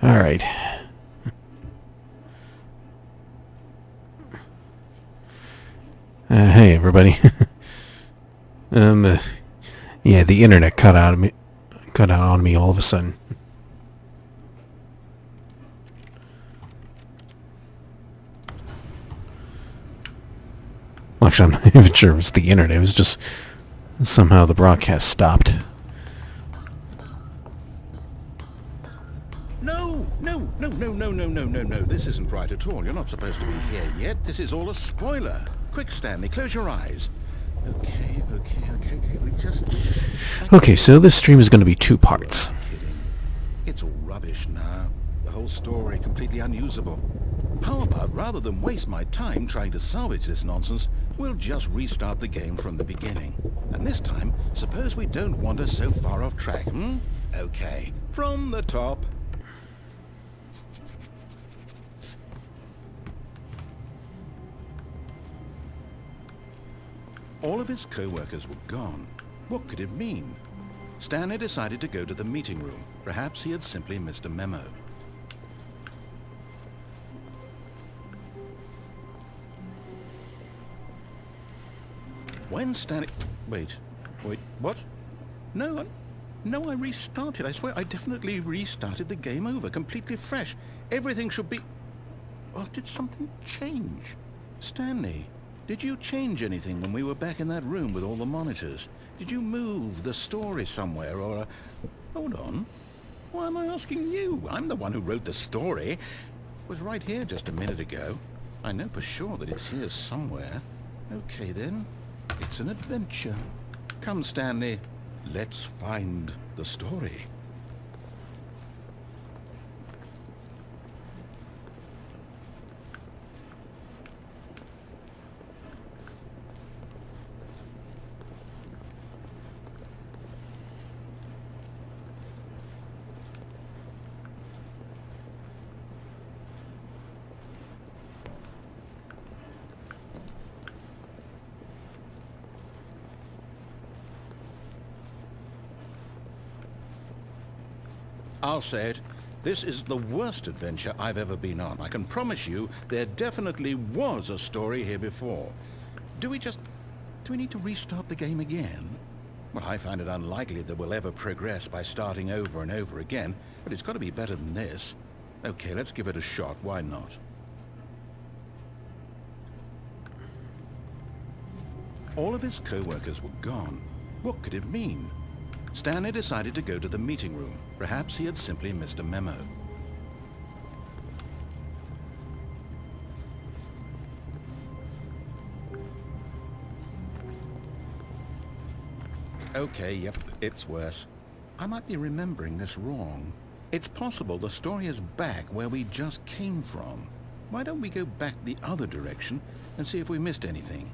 Alright. Hey, everybody. Yeah, the internet cut out on me all of a sudden. Well, actually, I'm not even sure it was the internet. It was just somehow the broadcast stopped. No. No. This isn't right at all. You're not supposed to be here yet. This is all a spoiler. Quick, Stanley, close your eyes. Okay. We just... Okay, so this stream is going to be 2 parts. Kidding. It's all rubbish now. The whole story completely unusable. How about, rather than waste my time trying to salvage this nonsense, we'll just restart the game from the beginning. And this time, suppose we don't wander so far off track, hmm? Okay, from the top. All of his co-workers were gone. What could it mean? Stanley decided to go to the meeting room. Perhaps he had simply missed a memo. When Stanley... Wait, what? No, I restarted. I swear, I definitely restarted the game over, completely fresh. Everything should be... Oh, did something change? Stanley, did you change anything when we were back in that room with all the monitors? Did you move the story somewhere, or... Hold on. Why am I asking you? I'm the one who wrote the story. It was right here just a minute ago. I know for sure that it's here somewhere. Okay, then. It's an adventure. Come, Stanley. Let's find the story. I'll say it. This is the worst adventure I've ever been on. I can promise you there definitely was a story here before. Do we need to restart the game again? Well, I find it unlikely that we'll ever progress by starting over and over again, but it's got to be better than this. Okay, let's give it a shot. Why not? All of his co-workers were gone. What could it mean? Stanley decided to go to the meeting room. Perhaps he had simply missed a memo. Okay, yep, it's worse. I might be remembering this wrong. It's possible the story is back where we just came from. Why don't we go back the other direction and see if we missed anything?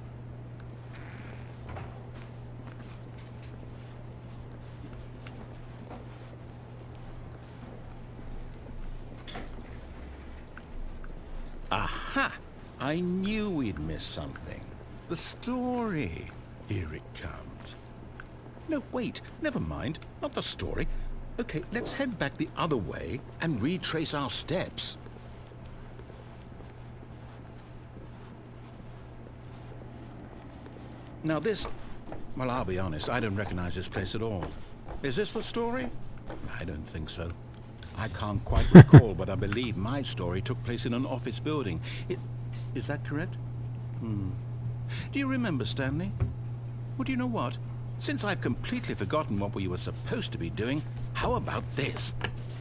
Aha! I knew we'd miss something. The story. Here it comes. No, wait, never mind. Not the story. Okay, let's head back the other way and retrace our steps. Now this... Well, I'll be honest, I don't recognize this place at all. Is this the story? I don't think so. I can't quite recall, but I believe my story took place in an office building. Is that correct? Do you remember, Stanley? Well, do you know what? Since I've completely forgotten what we were supposed to be doing, how about this?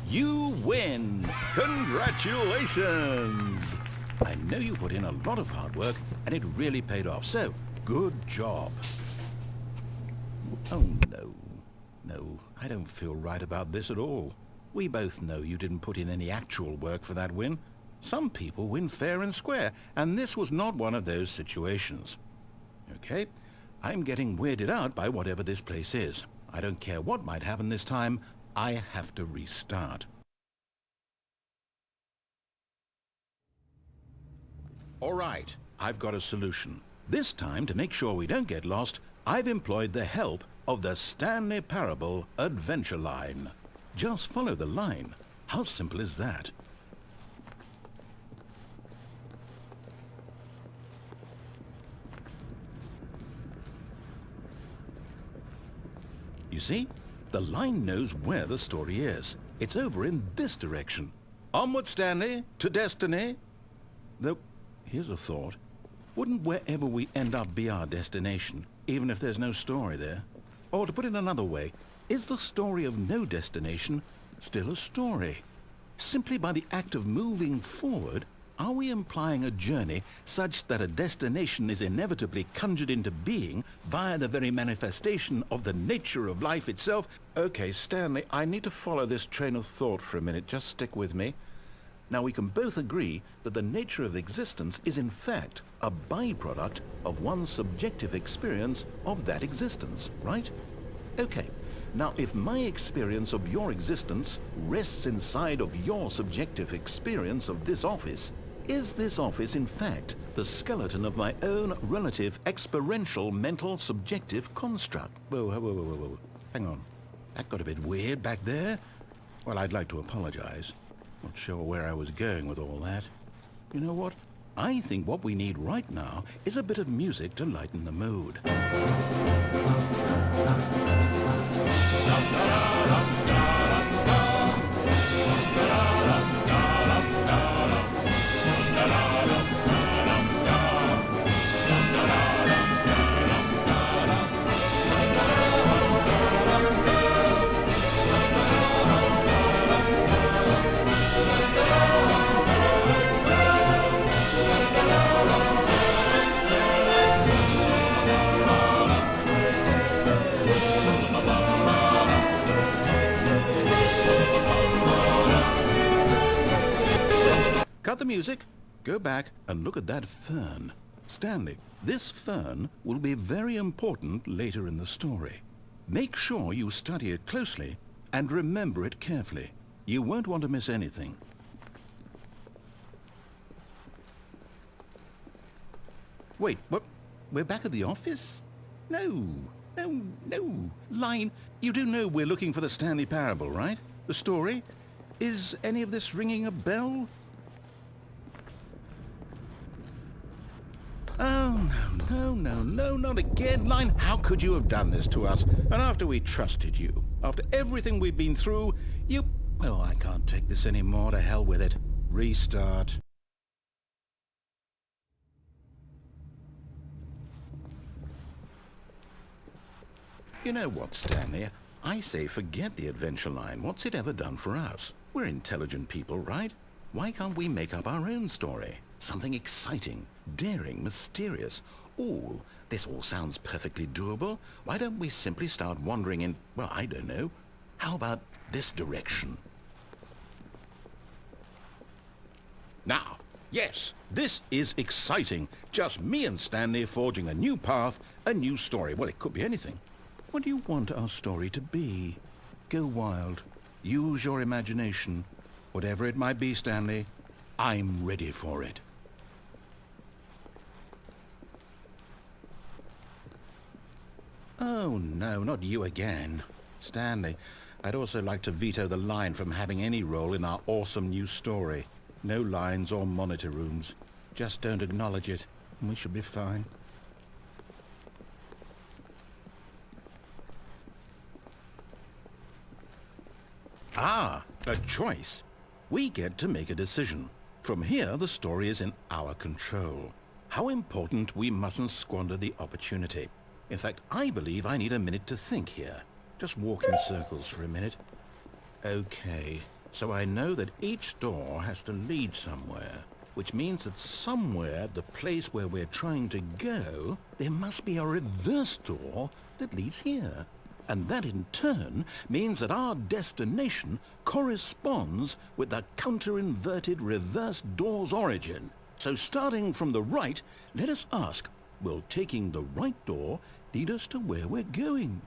You win! Congratulations! I know you put in a lot of hard work, and it really paid off, so good job. Oh, no. No, I don't feel right about this at all. We both know you didn't put in any actual work for that win. Some people win fair and square, and this was not one of those situations. Okay, I'm getting weirded out by whatever this place is. I don't care what might happen this time, I have to restart. All right, I've got a solution. This time, to make sure we don't get lost, I've employed the help of the Stanley Parable Adventure Line. Just follow the line. How simple is that? You see? The line knows where the story is. It's over in this direction. Onward, Stanley, to destiny. Though, here's a thought. Wouldn't wherever we end up be our destination, even if there's no story there? Or to put it another way, is the story of no destination still a story? Simply by the act of moving forward, are we implying a journey such that a destination is inevitably conjured into being via the very manifestation of the nature of life itself? Okay, Stanley, I need to follow this train of thought for a minute. Just stick with me. Now, we can both agree that the nature of existence is in fact a byproduct of one's subjective experience of that existence, right? Okay, now if my experience of your existence rests inside of your subjective experience of this office, is this office in fact the skeleton of my own relative experiential mental subjective construct? Whoa. Hang on. That got a bit weird back there. Well, I'd like to apologize. Not sure where I was going with all that. You know what? I think what we need right now is a bit of music to lighten the mood. Cut the music, go back and look at that fern. Stanley, this fern will be very important later in the story. Make sure you study it closely and remember it carefully. You won't want to miss anything. Wait, what? We're back at the office? No. Line, you do know we're looking for the Stanley Parable, right? The story? Is any of this ringing a bell? Oh, no, not again. Line, how could you have done this to us? And after we trusted you, after everything we've been through, you... Oh, I can't take this anymore. To hell with it. Restart. You know what, Stanley? I say forget the adventure line. What's it ever done for us? We're intelligent people, right? Why can't we make up our own story? Something exciting, daring, mysterious. Ooh, this all sounds perfectly doable. Why don't we simply start wandering in, well, I don't know. How about this direction? Now, yes, this is exciting. Just me and Stanley forging a new path, a new story. Well, it could be anything. What do you want our story to be? Go wild. Use your imagination. Whatever it might be, Stanley, I'm ready for it. Oh, no, not you again. Stanley, I'd also like to veto the line from having any role in our awesome new story. No lines or monitor rooms. Just don't acknowledge it, and we should be fine. Ah, a choice. We get to make a decision. From here, the story is in our control. How important we mustn't squander the opportunity. In fact, I believe I need a minute to think here. Just walk in circles for a minute. Okay, so I know that each door has to lead somewhere, which means that somewhere, the place where we're trying to go, there must be a reverse door that leads here. And that in turn means that our destination corresponds with the counter-inverted reverse door's origin. So starting from the right, let us ask, will taking the right door lead us to where we're going?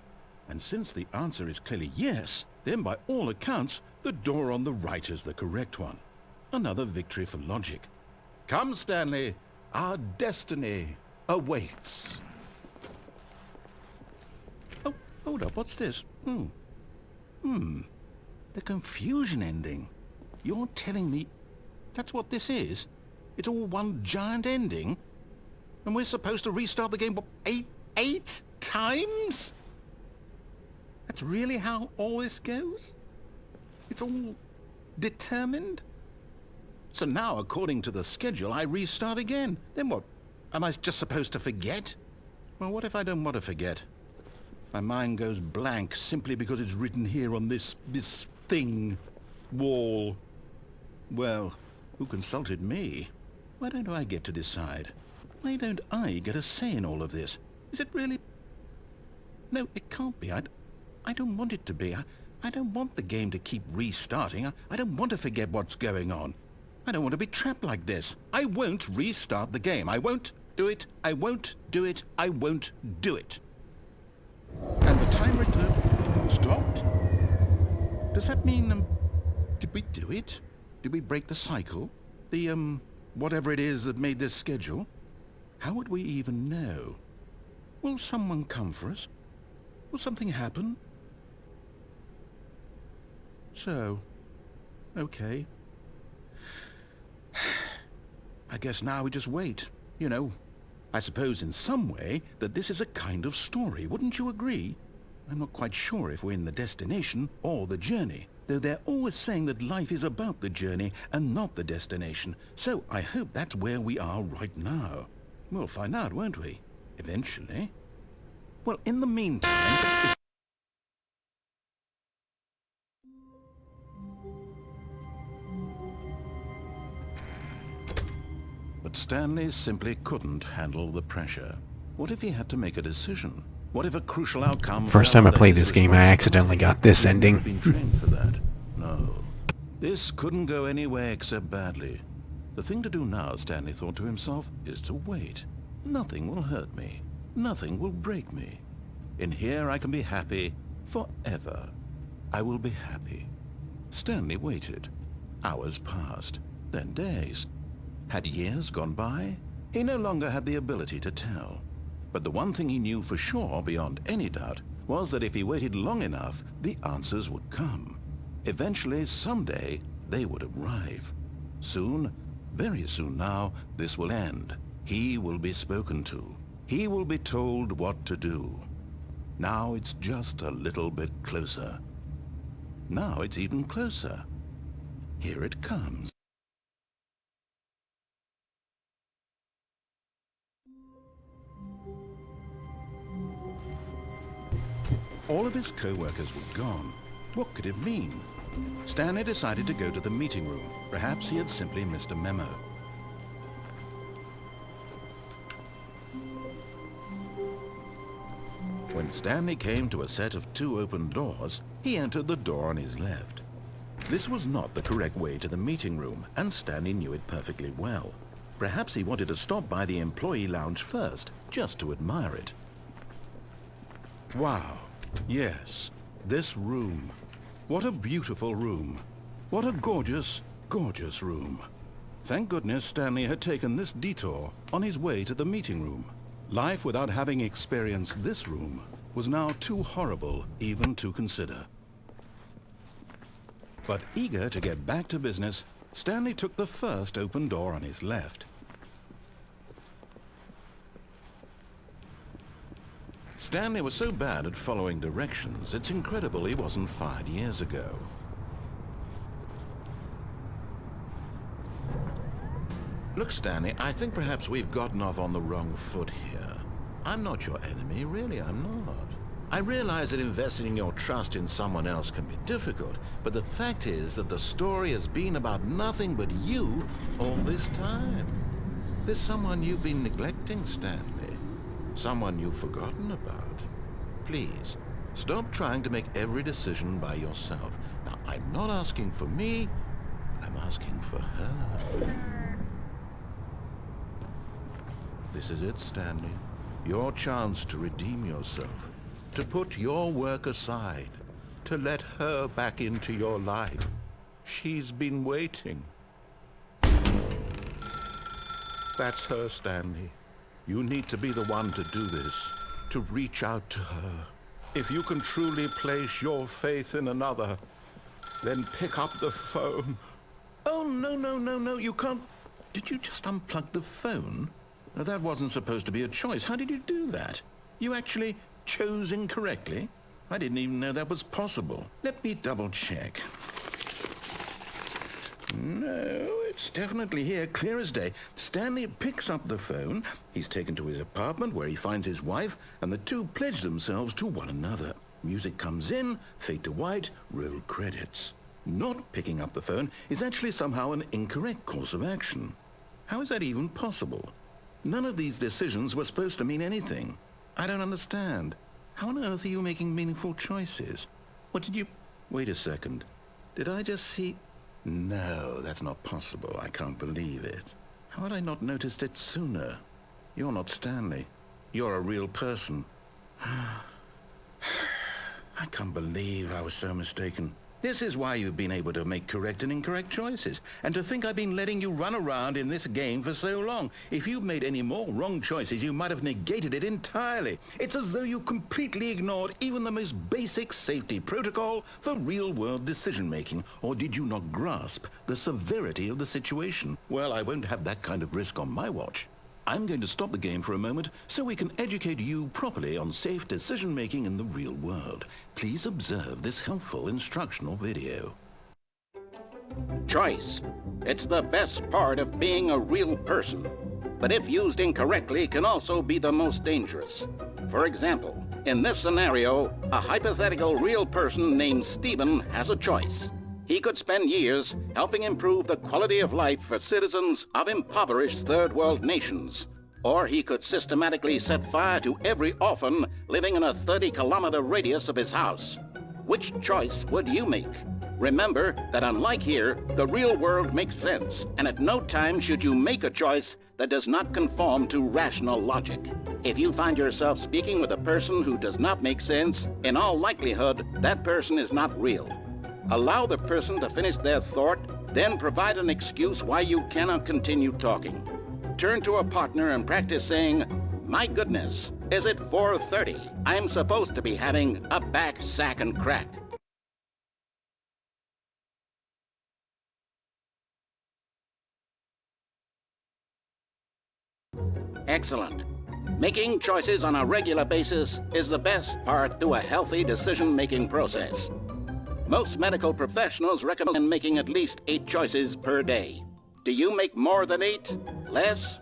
And since the answer is clearly yes, then by all accounts, the door on the right is the correct one. Another victory for logic. Come, Stanley, our destiny awaits. Oh, hold up, what's this? The confusion ending. You're telling me that's what this is? It's all one giant ending? And we're supposed to restart the game, what, eight times? That's really how all this goes? It's all determined? So now, according to the schedule, I restart again. Then what? Am I just supposed to forget? Well, what if I don't want to forget? My mind goes blank simply because it's written here on this thing, wall. Well, who consulted me? Why don't I get to decide? Why don't I get a say in all of this? Is it really? No, it can't be. I don't want it to be. I don't want the game to keep restarting. I don't want to forget what's going on. I don't want to be trapped like this. I won't restart the game. I won't do it. I won't do it. I won't do it. And the timer stopped? Does that mean, did we do it? Did we break the cycle? The, whatever it is that made this schedule? How would we even know? Will someone come for us? Will something happen? So, okay. I guess now we just wait, you know. I suppose in some way that this is a kind of story, wouldn't you agree? I'm not quite sure if we're in the destination or the journey, though they're always saying that life is about the journey and not the destination, so I hope that's where we are right now. We'll find out, won't we? Eventually. Well, in the meantime... But Stanley simply couldn't handle the pressure. What if he had to make a decision? What if a crucial outcome... First time I played this game, I accidentally got this ending. Been trained for that. No. This couldn't go anywhere except badly. The thing to do now, Stanley thought to himself, is to wait. Nothing will hurt me. Nothing will break me. In here I can be happy forever. I will be happy. Stanley waited. Hours passed, then days. Had years gone by? He no longer had the ability to tell. But the one thing he knew for sure, beyond any doubt, was that if he waited long enough, the answers would come. Eventually, someday, they would arrive. Soon, very soon now, this will end. He will be spoken to. He will be told what to do. Now it's just a little bit closer. Now it's even closer. Here it comes. All of his co-workers were gone. What could it mean? Stanley decided to go to the meeting room. Perhaps he had simply missed a memo. When Stanley came to a set of 2 open doors, he entered the door on his left. This was not the correct way to the meeting room, and Stanley knew it perfectly well. Perhaps he wanted to stop by the employee lounge first, just to admire it. Wow. Yes, this room. What a beautiful room. What a gorgeous, gorgeous room. Thank goodness Stanley had taken this detour on his way to the meeting room. Life without having experienced this room was now too horrible even to consider. But eager to get back to business, Stanley took the first open door on his left. Stanley was so bad at following directions, it's incredible he wasn't fired years ago. Look, Stanley, I think perhaps we've gotten off on the wrong foot here. I'm not your enemy, really, I'm not. I realize that investing your trust in someone else can be difficult, but the fact is that the story has been about nothing but you all this time. There's someone you've been neglecting, Stanley. Someone you've forgotten about. Please, stop trying to make every decision by yourself. Now, I'm not asking for me, I'm asking for her. This is it, Stanley. Your chance to redeem yourself. To put your work aside. To let her back into your life. She's been waiting. That's her, Stanley. You need to be the one to do this, to reach out to her. If you can truly place your faith in another, then pick up the phone Oh, no, you can't... Did you just unplug the phone? Now, that wasn't supposed to be a choice. How did you do that? You actually chose incorrectly? I didn't even know that was possible. Let me double check. No, it's definitely here, clear as day. Stanley picks up the phone. He's taken to his apartment where he finds his wife, and the two pledge themselves to one another. Music comes in, fade to white, roll credits. Not picking up the phone is actually somehow an incorrect course of action. How is that even possible? None of these decisions were supposed to mean anything. I don't understand. How on earth are you making meaningful choices? What did you... Wait a second. Did I just see... No, that's not possible. I can't believe it. How had I not noticed it sooner? You're not Stanley. You're a real person. I can't believe I was so mistaken. This is why you've been able to make correct and incorrect choices. And to think I've been letting you run around in this game for so long. If you'd made any more wrong choices, you might have negated it entirely. It's as though you completely ignored even the most basic safety protocol for real-world decision-making. Or did you not grasp the severity of the situation? Well, I won't have that kind of risk on my watch. I'm going to stop the game for a moment so we can educate you properly on safe decision-making in the real world. Please observe this helpful instructional video. Choice. It's the best part of being a real person, but if used incorrectly can also be the most dangerous. For example, in this scenario, a hypothetical real person named Stephen has a choice. He could spend years helping improve the quality of life for citizens of impoverished third world nations. Or he could systematically set fire to every orphan living in a 30-kilometer radius of his house. Which choice would you make? Remember that unlike here, the real world makes sense, and at no time should you make a choice that does not conform to rational logic. If you find yourself speaking with a person who does not make sense, in all likelihood, that person is not real. Allow the person to finish their thought, then provide an excuse why you cannot continue talking. Turn to a partner and practice saying, "My goodness, is it 4:30? I'm supposed to be having a back, sack, and crack." Excellent. Making choices on a regular basis is the best part to a healthy decision-making process. Most medical professionals recommend making at least 8 choices per day. Do you make more than 8? Less?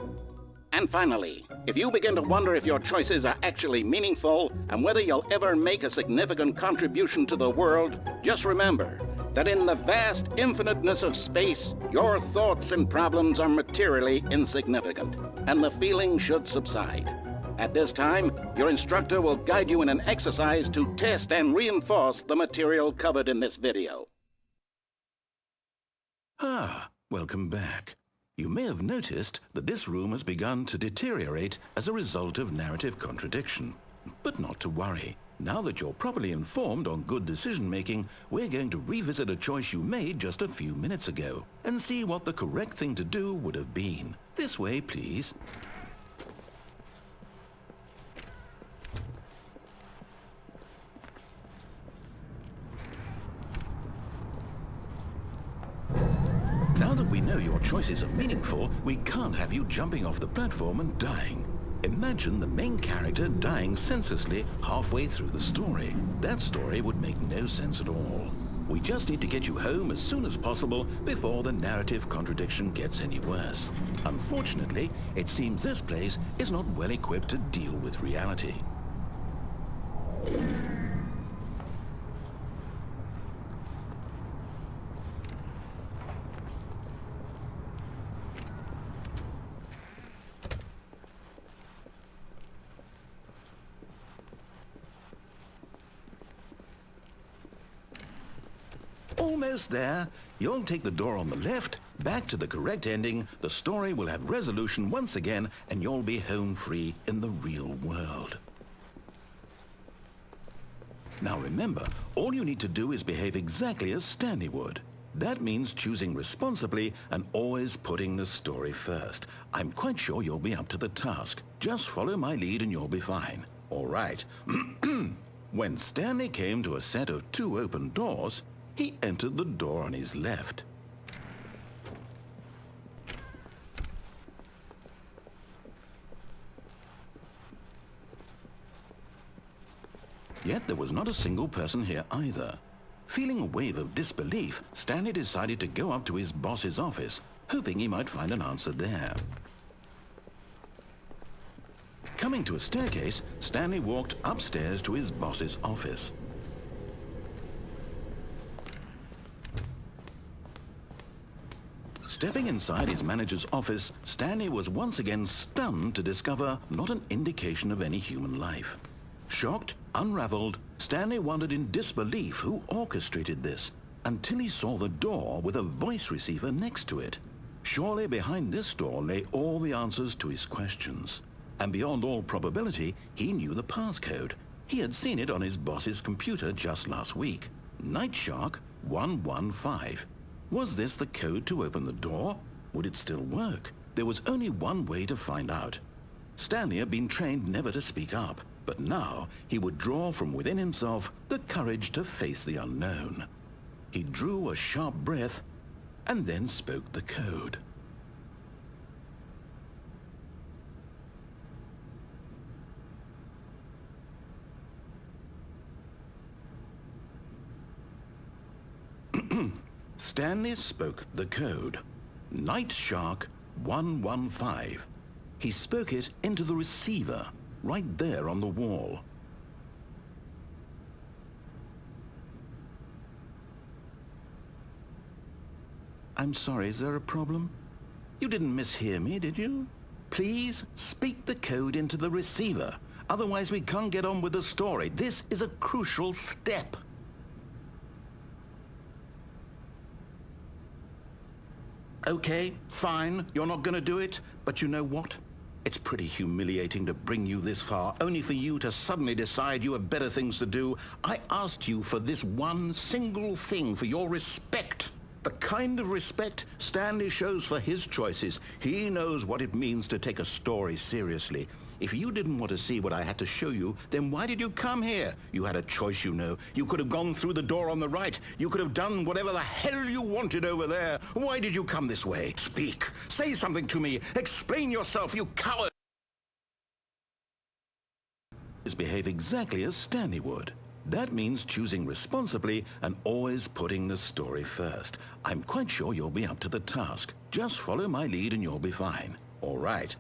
And finally, if you begin to wonder if your choices are actually meaningful and whether you'll ever make a significant contribution to the world, just remember that in the vast infiniteness of space, your thoughts and problems are materially insignificant, and the feeling should subside. At this time, your instructor will guide you in an exercise to test and reinforce the material covered in this video. Welcome back. You may have noticed that this room has begun to deteriorate as a result of narrative contradiction. But not to worry. Now that you're properly informed on good decision-making, we're going to revisit a choice you made just a few minutes ago and see what the correct thing to do would have been. This way, please. Now that we know your choices are meaningful, we can't have you jumping off the platform and dying. Imagine the main character dying senselessly halfway through the story. That story would make no sense at all. We just need to get you home as soon as possible before the narrative contradiction gets any worse. Unfortunately, it seems this place is not well equipped to deal with reality. Almost there. You'll take the door on the left, back to the correct ending, the story will have resolution once again, and you'll be home free in the real world. Now remember, all you need to do is behave exactly as Stanley would. That means choosing responsibly and always putting the story first. I'm quite sure you'll be up to the task. Just follow my lead and you'll be fine. All right. When Stanley came to a set of 2 open doors, he entered the door on his left. Yet there was not a single person here either. Feeling a wave of disbelief, Stanley decided to go up to his boss's office, hoping he might find an answer there. Coming to a staircase, Stanley walked upstairs to his boss's office. Stepping inside his manager's office, Stanley was once again stunned to discover not an indication of any human life. Shocked, unraveled, Stanley wondered in disbelief who orchestrated this, until he saw the door with a voice receiver next to it. Surely behind this door lay all the answers to his questions. And beyond all probability, he knew the passcode. He had seen it on his boss's computer just last week. Night Shark 115. Was this the code to open the door? Would it still work? There was only one way to find out. Stanley had been trained never to speak up, but now he would draw from within himself the courage to face the unknown. He drew a sharp breath and then spoke the code. Stanley spoke the code. Night Shark 115. He spoke it into the receiver, right there on the wall. I'm sorry, is there a problem? You didn't mishear me, did you? Please speak the code into the receiver. Otherwise we can't get on with the story. This is a crucial step. Okay, fine, you're not going to do it, but you know what? It's pretty humiliating to bring you this far, only for you to suddenly decide you have better things to do. I asked you for this one single thing, for your respect. The kind of respect Stanley shows for his choices. He knows what it means to take a story seriously. If you didn't want to see what I had to show you, then why did you come here? You had a choice, you know. You could have gone through the door on the right. You could have done whatever the hell you wanted over there. Why did you come this way? Speak. Say something to me. Explain yourself, you coward. Behave exactly as Stanley would. That means choosing responsibly and always putting the story first. I'm quite sure you'll be up to the task. Just follow my lead and you'll be fine. All right.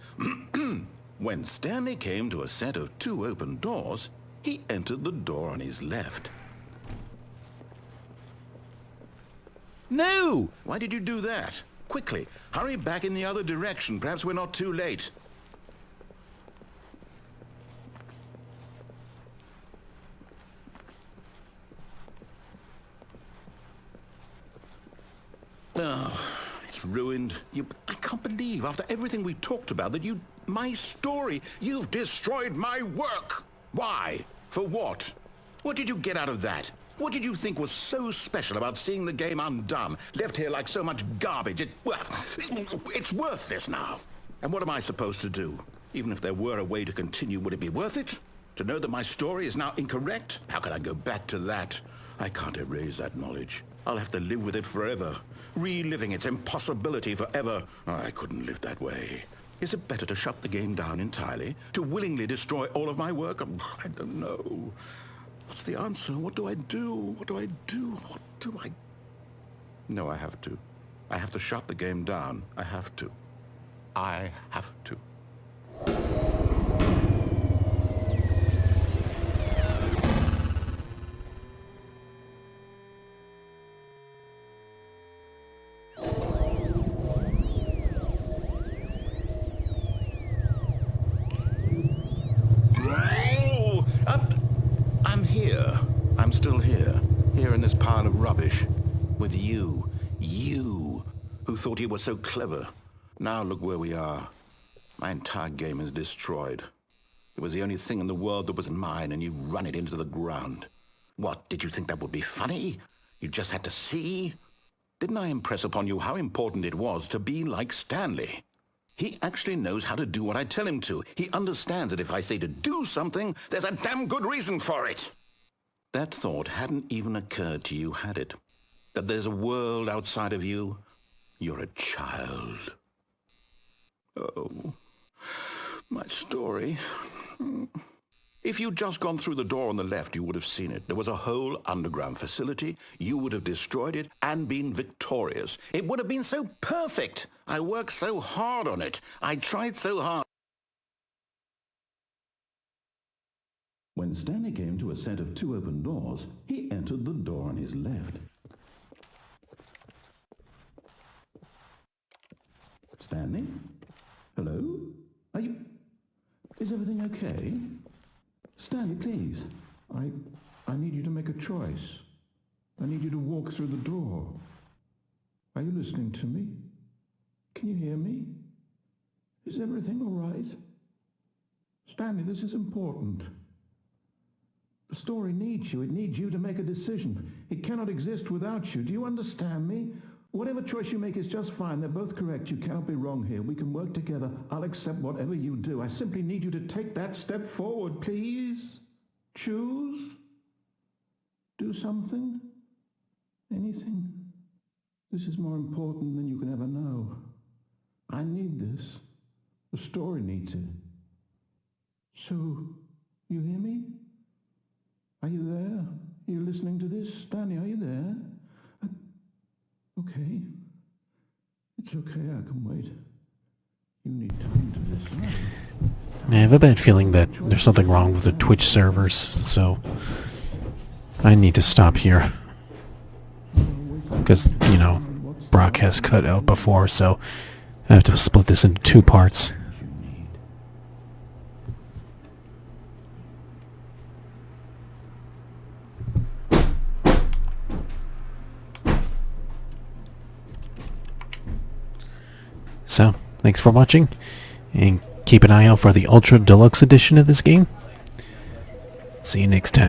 When Stanley came to a set of 2 open doors, he entered the door on his left. No! Why did you do that? Quickly, hurry back in the other direction. Perhaps we're not too late. Oh, it's ruined. I can't believe, after everything we talked about, that my story, you've destroyed my work. Why? For what? What did you get out of that? What did you think was so special about seeing the game undone, left here like so much garbage? It's worthless now. And what am I supposed to do? Even if there were a way to continue, would it be worth it? To know that my story is now incorrect? How can I go back to that? I can't erase that knowledge. I'll have to live with it forever, reliving its impossibility forever. I couldn't live that way. Is it better to shut the game down entirely? To willingly destroy all of my work? I don't know. What's the answer? What do I do? What do I do? What do I... No, I have to. I have to shut the game down. I have to. I have to. I'm still here in this pile of rubbish, with you who thought you were so clever. Now look where we are. My entire game is destroyed. It was the only thing in the world that was mine, and you've run it into the ground. What, did you think that would be funny? You just had to see? Didn't I impress upon you how important it was to be like Stanley? He actually knows how to do what I tell him to. He understands that if I say to do something, there's a damn good reason for it. That thought hadn't even occurred to you, had it? That there's a world outside of you? You're a child. Oh, my story. If you'd just gone through the door on the left, you would have seen it. There was a whole underground facility. You would have destroyed it and been victorious. It would have been so perfect. I worked so hard on it. I tried so hard. When Stanley came to a set of 2 open doors, he entered the door on his left. Stanley? Hello? Are you... Is everything okay? Stanley, please. I need you to make a choice. I need you to walk through the door. Are you listening to me? Can you hear me? Is everything all right? Stanley, this is important. The story needs you. It needs you to make a decision. It cannot exist without you. Do you understand me? Whatever choice you make is just fine. They're both correct. You cannot be wrong here. We can work together. I'll accept whatever you do. I simply need you to take that step forward, please. Choose. Do something. Anything. This is more important than you can ever know. I need this. The story needs it. So, you hear me? Are you there? Are you listening to this? Stanley, are you there? Okay. It's okay, I can wait. You need time to decide. I have a bad feeling that there's something wrong with the Twitch servers, so I need to stop here. Because, you know, broadcast cut out before, so I have to split this into 2 parts. So, thanks for watching, and keep an eye out for the Ultra Deluxe edition of this game. See you next time.